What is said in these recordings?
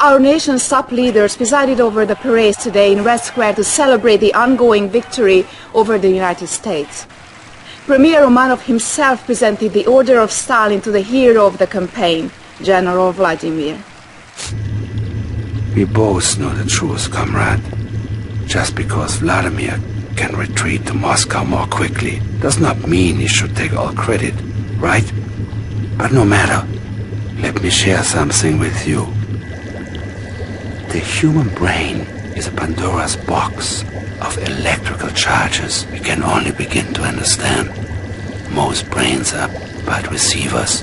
Our nation's top leaders presided over the parades today in Red Square to celebrate the ongoing victory over the United States. Premier Romanov himself presented the Order of Stalin to the hero of the campaign, General Vladimir. We both know the truth, comrade. Just because Vladimir can retreat to Moscow more quickly does not mean he should take all credit, right? But no matter, let me share something with you. The human brain is a Pandora's box of electrical charges we can only begin to understand. Most brains are but receivers.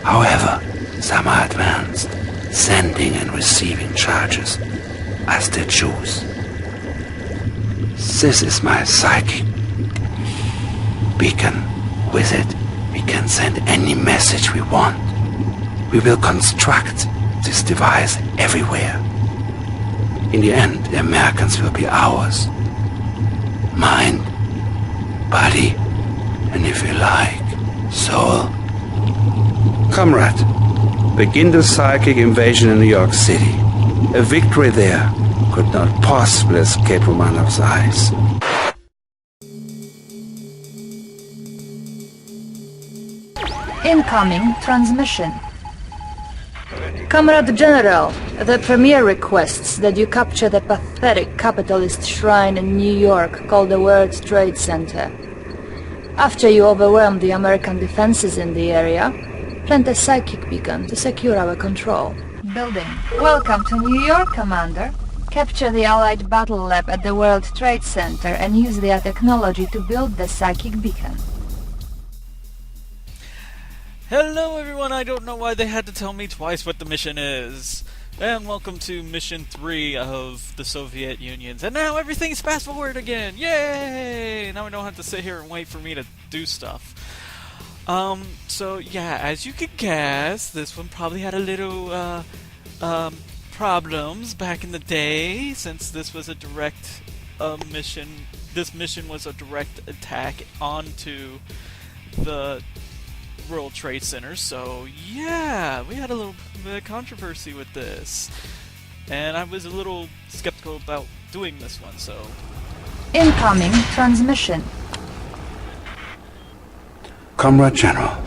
However, some are advanced, sending and receiving charges as they choose. This is my psychic beacon. With it, we can send any message we want. We will construct this device everywhere. In the end, the Americans will be ours. Mind, body, and if you like, soul. Comrade, begin the psychic invasion in New York City. A victory there could not possibly escape Romanov's eyes. Incoming transmission. Comrade General, the Premier requests that you capture the pathetic capitalist shrine in New York called the World Trade Center. After you overwhelm the American defenses in the area, plant a psychic beacon to secure our control. Building. Welcome to New York, Commander. Capture the Allied Battle Lab at the World Trade Center and use their technology to build the psychic beacon. Hello everyone, I don't know why they had to tell me twice what the mission is. And welcome to Mission 3 of the Soviet Union. And now everything's fast forward again! Yay! Now I don't have to sit here and wait for me to do stuff. So yeah, as you could guess, this one probably had a little, problems back in the day, since this was a direct, mission. This mission was a direct attack onto the World Trade Center, so yeah, we had a little bit of controversy with this. And I was a little skeptical about doing this one, so... Incoming transmission. Comrade General,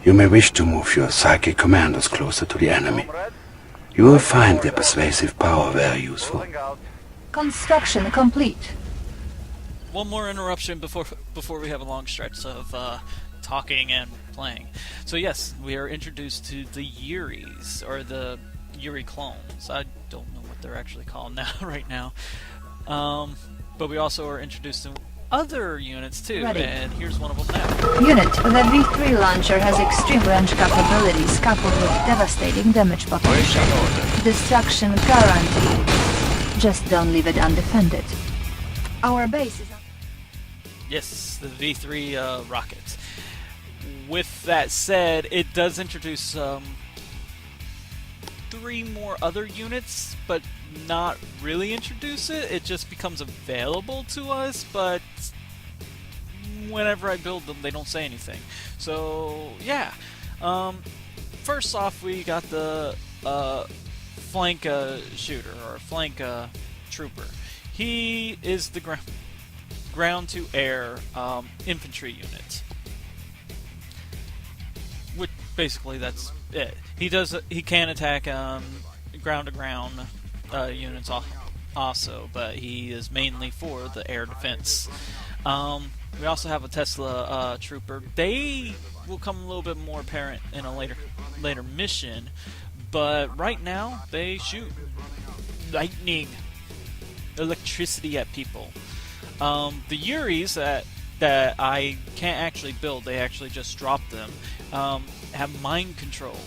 you may wish to move your psychic commandos closer to the enemy. You will find their persuasive power very useful. Construction complete. One more interruption before we have a long stretch of talking and playing. So yes, we are introduced to the Yuris, or the Yuri clones. I don't know what they're actually called now, right now. But we also are introduced to other units too, Ready. And here's one of them now. Unit, the V3 launcher has extreme range capabilities coupled with devastating damage potential. Destruction guaranteed. Just don't leave it undefended. Our base is... Yes, the V3 rocket. With that said, it does introduce 3 more other units, but not really introduce it. It just becomes available to us, but whenever I build them, they don't say anything. So, yeah. First off, we got the flank shooter, or flank trooper. He is the ground-to-air infantry unit. Which basically that's it. He can attack ground-to-ground units also, but he is mainly for the air defense. We also have a Tesla trooper. They will come a little bit more apparent in a later mission, but right now they shoot lightning, electricity at people. The Yuris that I can't actually build, they actually just drop them, have mind control.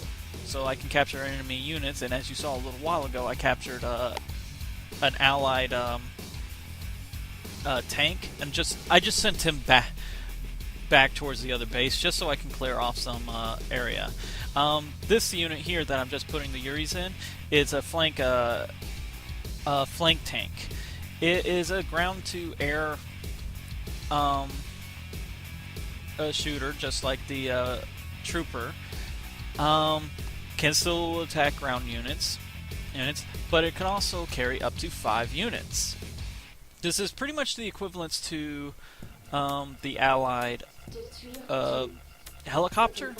So I can capture enemy units, and as you saw a little while ago, I captured an allied tank, and I just sent him back towards the other base, just so I can clear off some area. This unit here that I'm just putting the Yuris in is a flank tank. It is a ground-to-air shooter, just like the trooper. Can still attack ground units. units, but it can also carry up to 5 units. This is pretty much the equivalence to the Allied helicopter,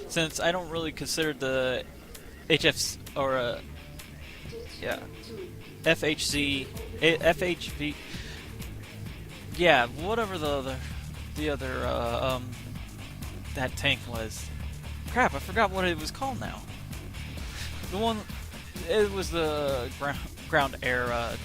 since I don't really consider the HFs or FHC, FHV, yeah, whatever the other that tank was. Crap, I forgot what it was called now. The one, it was the ground air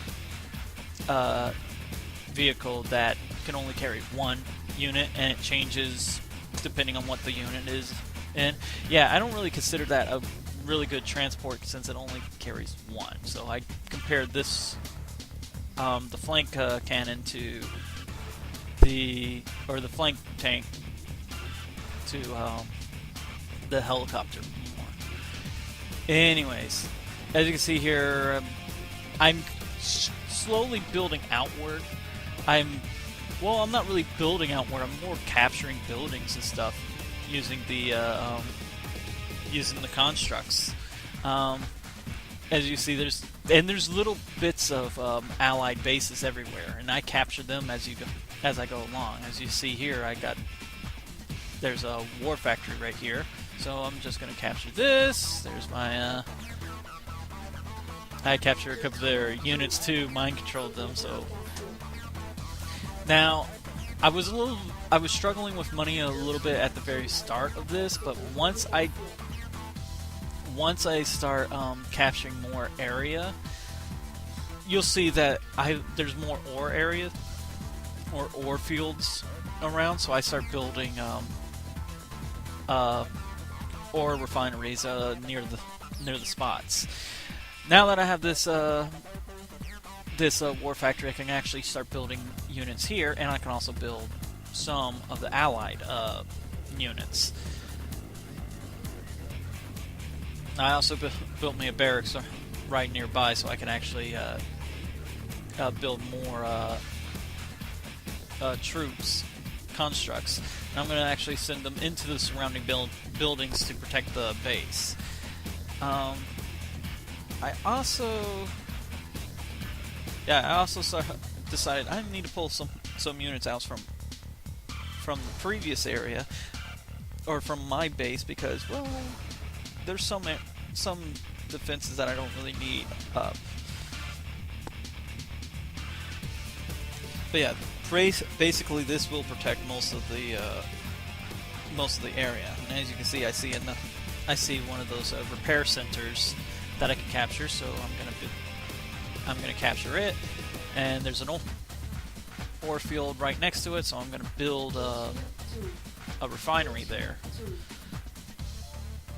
vehicle that can only carry 1 unit, and it changes depending on what the unit is in. Yeah, I don't really consider that a really good transport since it only carries 1. So I compared this, the flank cannon to the flank tank to the helicopter more. Anyways, as you can see here, I'm slowly building outward. I'm not really building outward. I'm more capturing buildings and stuff using the constructs. As you see, there's little bits of Allied bases everywhere, and I capture them as I go along. As you see here, there's a war factory right here, so I'm just gonna capture this. There's my I captured a couple of their units too, mind controlled them. So now I was struggling with money a little bit at the very start of this, but once I start capturing more area, you'll see that there's more ore area or ore fields around. So I start building ore refineries near the spots. Now that I have this war factory, I can actually start building units here, and I can also build some of the Allied units. I also built me a barracks right nearby, so I can actually build more troops, constructs. And I'm going to actually send them into the surrounding buildings to protect the base. I also decided I need to pull some units out from the previous area, or from my base, because, well, there's some defenses that I don't really need up. But yeah, basically this will protect most of the area. And as you can see, I see one of those repair centers that I can capture. So I'm gonna capture it, and there's an ore field right next to it. So I'm gonna build a refinery there.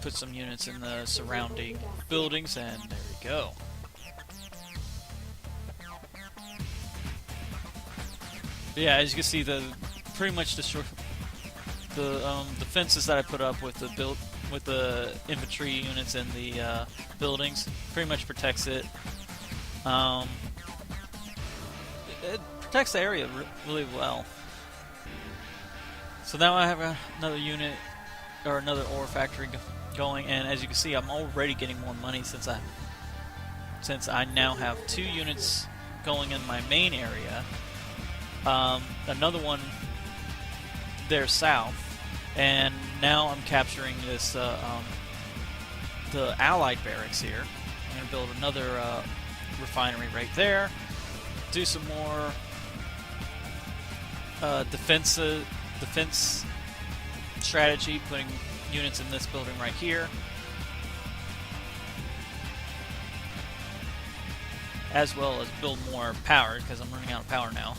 Put some units in the surrounding buildings, and there we go. Yeah, as you can see, pretty much destroy the fences that I put up with the infantry units in the buildings. Pretty much protects it. It protects the area really well. So now I have another unit, or another ore factory going, and as you can see, I'm already getting more money since I now have 2 units going in my main area. Another one there south, and now I'm capturing this the Allied barracks here. I'm going to build another refinery right there. Do some more defense strategy, putting units in this building right here, as well as build more power, because I'm running out of power now.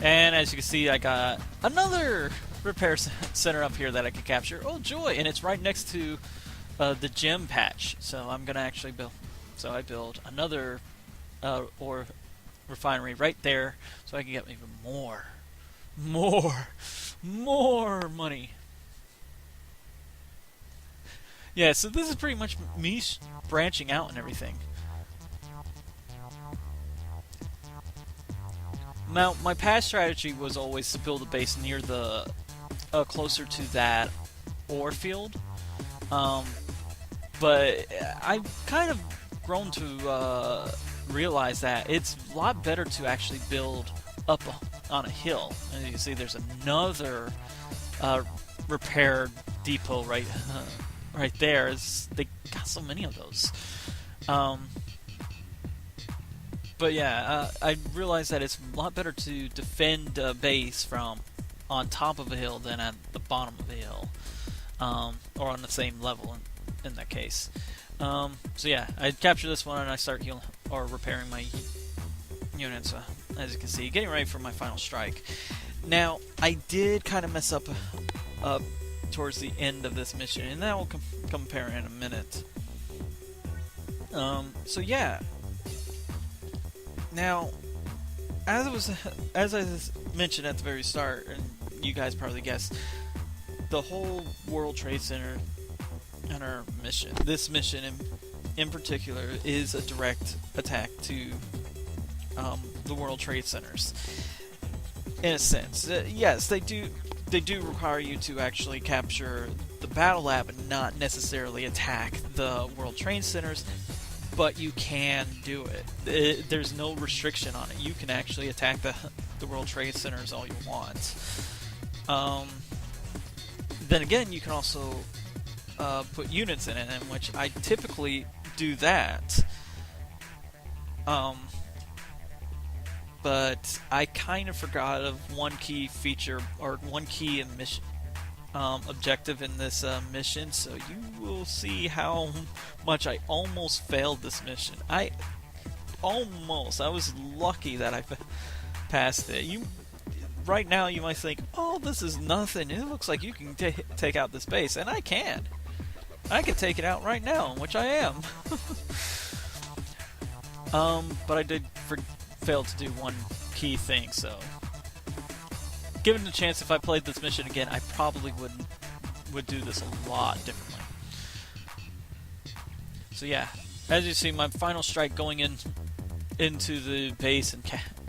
And as you can see, I got another repair center up here that I can capture. Oh joy! And it's right next to the gem patch. So I'm gonna actually build. So I build another ore refinery right there, so I can get even more money. Yeah, so this is pretty much me branching out and everything. Now, my past strategy was always to build a base near the closer to that ore field, But I've kind of grown to realize that it's a lot better to actually build up on a hill. And you can see there's another repair depot right there. They got so many of those. But yeah, I realized that it's a lot better to defend a base from on top of a hill than at the bottom of a hill, or on the same level in that case. So yeah, I capture this one and I start healing or repairing my units. As you can see, getting ready for my final strike. Now, I did kind of mess up towards the end of this mission, and that will compare in a minute. So yeah. Now, as I mentioned at the very start, and you guys probably guessed, the whole World Trade Center and our mission, this mission in particular, is a direct attack to the World Trade Centers. In a sense, yes, they do require you to actually capture the battle lab and not necessarily attack the World Trade Centers. But you can do it. There's no restriction on it. You can actually attack the World Trade Centers all you want. Then again, you can also put units in it, in which I typically do that. But I kind of forgot of one key feature, or one key mission. Objective in this mission, so you will see how much I almost failed this mission. I was lucky that I passed it. Right now you might think, oh, this is nothing, it looks like you can take out this base, and I can take it out right now, which I am. But I did fail to do one key thing, so given the chance, if I played this mission again, I probably would do this a lot differently. So yeah, as you see, my final strike going into the base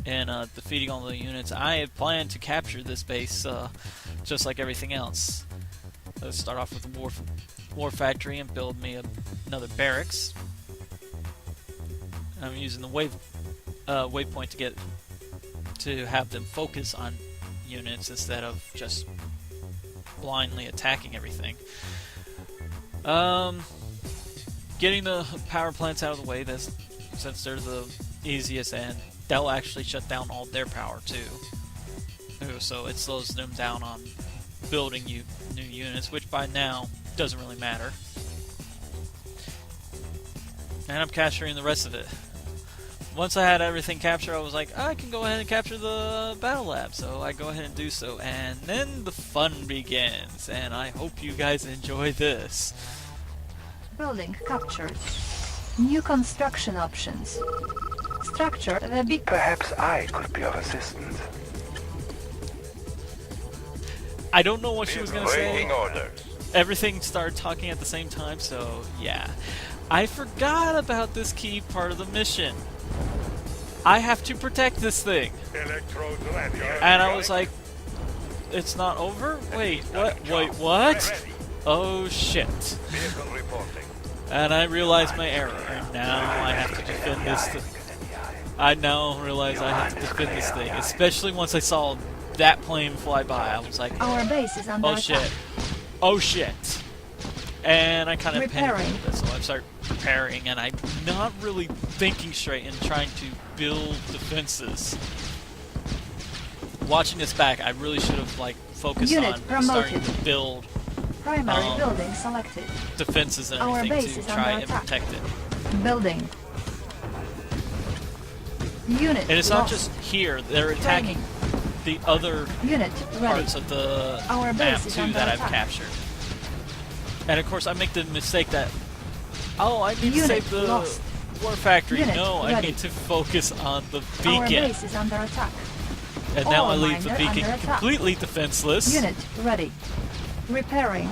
and defeating all the units. I had planned to capture this base just like everything else. Let's start off with the war factory and build me another barracks. I'm using the waypoint to have them focus on units instead of just blindly attacking everything. Getting the power plants out of the way, since they're the easiest, and they'll actually shut down all their power too. So it slows them down on building new units, which by now doesn't really matter. And I'm capturing the rest of it. Once I had everything captured, I was like, I can go ahead and capture the battle lab, so I go ahead and do so, and then the fun begins, and I hope you guys enjoy this. Building captured. New construction options. Structure the big... Perhaps I could be of assistance. I don't know what she was going to say. Orders. Everything started talking at the same time, so yeah. I forgot about this key part of the mission. I have to protect this thing. And I was like, it's not over? Wait, what? Wait, what? Oh shit. And I realized my error, and now I have to defend this thing. I now realize I have to defend this thing, especially once I saw that plane fly by. I was like, our base is under attack. Shit. Oh shit. And I kind of panicked a little bit, so I start preparing, and I'm not really thinking straight and trying to build defenses. Watching this back, I really should have focused on starting to build primary building selected. Defenses and everything to try and protect it. Building. Unit and it's not just here; they're attacking the other parts of the map too that I've captured. And of course, I make the mistake that, I need to save the war factory. No, I need to focus on the beacon. Our base is under attack. And now I leave the beacon completely defenseless. Unit ready. Repairing.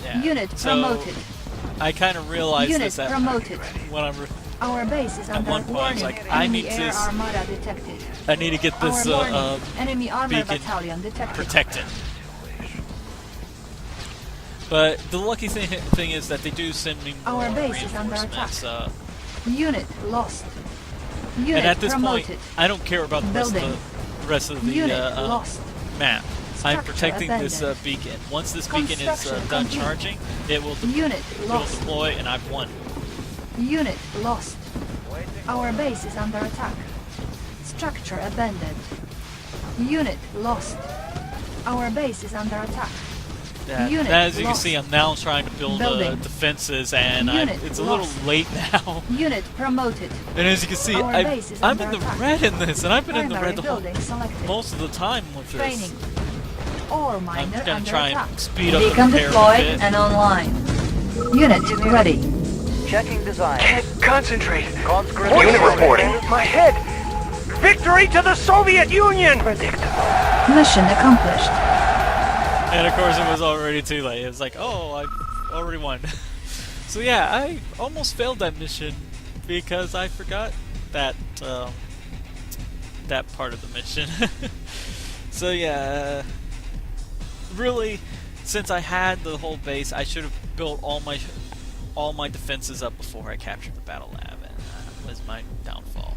Yeah. Unit promoted. I kind of realized Unit this at when I'm our base is under one point. I was like, I need air armada detected. I need to get this enemy armor beacon battalion detected. protected. But the lucky thing is that they do send me more Our base is under reinforcements. Unit lost. Unit And at this promoted. point, I don't care about the rest of the Unit lost. map. I'm Structure protecting this abandoned. beacon. Once this beacon is Construction done complete. charging, it will Unit lost. deploy, and I've won. Unit lost. Our base is under attack. Structure abandoned. Unit lost. Our base is under attack. Unit As you can lost. see, I'm now trying to build Building. defenses, and Unit it's a lost. little late now. Unit promoted. And as you can see, Our base is I'm under in the attack. red in this, and I've been in the Primary red the whole, building selected. most of the time with this. Training. Ore I'm miner gonna under try attack. and speed up the Beacon repair a deployed bit. and online. Unit ready. Checking design. Concentrate. Conscript. Unit reporting. My head. Victory to the Soviet Union! Mission accomplished. And of course, it was already too late. It was like, oh, I already won. So yeah, I almost failed that mission because I forgot that that part of the mission. So yeah, really, since I had the whole base, I should have built all my defenses up before I captured the battle lab, and that was my downfall.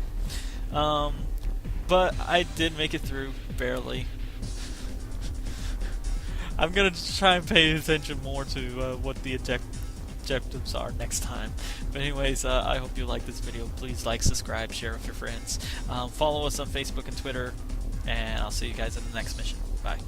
But I did make it through, barely. I'm gonna try and pay attention more to what the objectives are next time. But anyways, I hope you like this video. Please like, subscribe, share with your friends. Follow us on Facebook and Twitter, and I'll see you guys in the next mission. Bye.